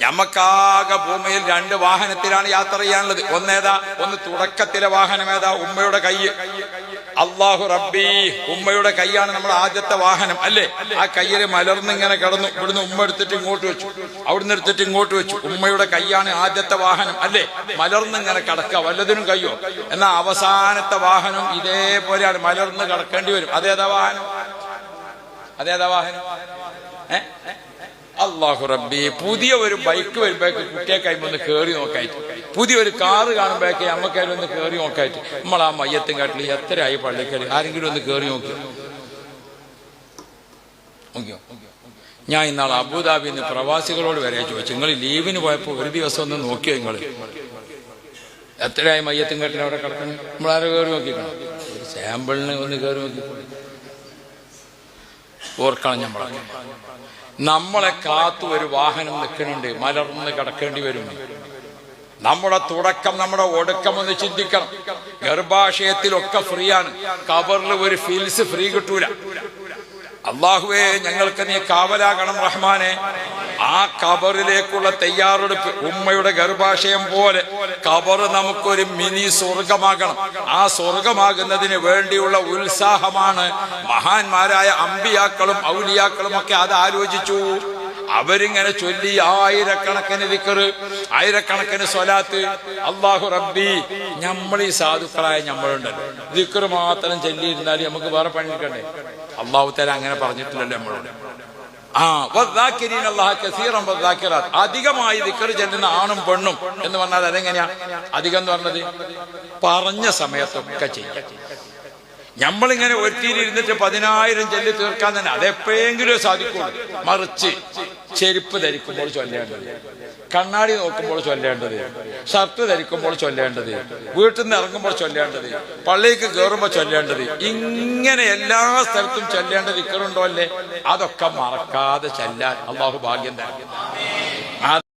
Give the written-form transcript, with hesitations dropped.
ഞമ്മക്കാകെ ഭൂമിയിൽ 2 വാഹനത്തിലാണ് യാത്ര ചെയ്യാനുള്ളത്. ഒന്ന് തുടക്കത്തിലെ വാഹനം ഏതാ? ഉമ്മയുടെ കൈ. അല്ലാഹു റബ്ബി, ഉമ്മയുടെ കൈയാണ് നമ്മുടെ ആദ്യത്തെ വാഹനം അല്ലേ? ആ കയ്യിൽ മലർന്നിങ്ങനെ കിടന്നു. ഇവിടുന്ന് ഉമ്മ എടുത്തിട്ട് ഇങ്ങോട്ട് വെച്ചു, അവിടുന്ന് എടുത്തിട്ട് ഇങ്ങോട്ട് വെച്ചു. ഉമ്മയുടെ കൈയാണ് ആദ്യത്തെ വാഹനം അല്ലേ? മലർന്നിങ്ങനെ കിടക്കുക, വല്ലതിനും കയ്യോ. എന്നാൽ അവസാനത്തെ വാഹനം ഇതേപോലെയാണ്, മലർന്ന് കിടക്കേണ്ടി വരും. അതേതാ വാഹനം? അല്ലാഹു റബ്ബി, പുതിയ ഒരു ബൈക്ക് വരുമ്പോഴേക്ക് കുട്ടിയെ കൈമൊന്ന് കയറി നോക്കായിട്ട്, പുതിയൊരു കാറ് കാണുമ്പോഴേക്ക് നമ്മക്കതിൽ ഒന്ന് കയറി നോക്കായിട്ട്, നമ്മൾ ആ മയ്യത്തും കാട്ടിൽ എത്രയായി പള്ളിക്കൽ ആരെങ്കിലും ഒന്ന് കയറി നോക്കിയോ? ഞാൻ ഇന്നാൾ അബുദാബിയിൽ നിന്ന് പ്രവാസികളോട് വരെ ചോദിച്ചു, നിങ്ങൾ ലീവിന് പോയപ്പോൾ ഒരു ദിവസം ഒന്ന് നോക്കിയോ? നിങ്ങൾ എത്രയായി മയ്യത്തും കാട്ടിൽ അവിടെ കിടക്കണം? നമ്മളാരെ കയറി നോക്കിക്കണം? ഒരു സാമ്പിളിന് ഒന്ന് കയറി നോക്കി ഓർക്കണം. നമ്മളെ കാത്തു ഒരു വാഹനം നിൽക്കുന്നുണ്ട്, മലർന്ന് കിടക്കേണ്ടി വരും. നമ്മുടെ തുടക്കം, നമ്മുടെ ഒടുക്കം ഒന്ന് ചിന്തിക്കണം. ഗർഭാശയത്തിലൊക്കെ ഫ്രീ ആണ്, കബറിൽ ഒരു ഫീൽസ് ഫ്രീ കിട്ടൂല. അള്ളാഹുവേ, ഞങ്ങൾക്ക് നീ കാവലാകണം റഹ്മാനെ. ആ കബറിലേക്കുള്ള തയ്യാറെടുപ്പ്, ഉമ്മയുടെ ഗർഭാശയം പോലെ കബർ നമുക്കൊരു മിനി സ്വർഗമാകണം. ആ സ്വർഗമാകുന്നതിന് വേണ്ടിയുള്ള ഉത്സാഹമാണ് മഹാന്മാരായ അമ്പിയാക്കളും ഔലിയാക്കളും ഒക്കെ അത് ആലോചിച്ചു. അവരിങ്ങനെ ചൊല്ലി ആയിരക്കണക്കിന് ദിക്റ്, ആയിരക്കണക്കിന് സ്വലാത്ത്. അല്ലാഹു റബ്ബി, നമ്മൾ ഈ സാധുക്കളായ നമ്മളുണ്ടല്ലോ, ദിക്റ് മാത്രം ചൊല്ലിയിരുന്നാൽ നമുക്ക് വേറെ പണിയെടുക്കണ്ടേ? അല്ലാഹു തആല അങ്ങനെ പറഞ്ഞിട്ടില്ലല്ലോ നമ്മളോട്. അധികമായി ദിക്ർ ചെല്ലുന്ന ആണും പെണ്ണും എന്ന് പറഞ്ഞാൽ അതെങ്ങനെയാ? അധികം എന്ന് പറഞ്ഞത് പറഞ്ഞ സമയത്തൊക്കെ ചെയ്യാം. നമ്മളിങ്ങനെ ഒരുത്തിയിലിരുന്നിട്ട് 10,000 ചൊല്ലി തീർക്കാൻ തന്നെ അതെപ്പോഴെങ്കിലും സാധിക്കുള്ളൂ. മറിച്ച് ചെരുപ്പ് ധരിക്കുമ്പോൾ ചൊല്ലേണ്ടത്, കണ്ണാടി നോക്കുമ്പോൾ ചൊല്ലേണ്ടത്, ഷർട്ട് ധരിക്കുമ്പോൾ ചൊല്ലേണ്ടത്, വീട്ടിൽ നിന്ന് ഇറങ്ങുമ്പോൾ ചൊല്ലേണ്ടത്, പള്ളിക്ക് കയറുമ്പോൾ ചൊല്ലേണ്ടത്, ഇങ്ങനെ എല്ലാ സ്ഥലത്തും ചൊല്ലേണ്ട ദിക്റുണ്ടോ അല്ലേ? അതൊക്കെ മറക്കാതെ ചെല്ലാൻ അല്ലാഹു ഭാഗ്യം തരും.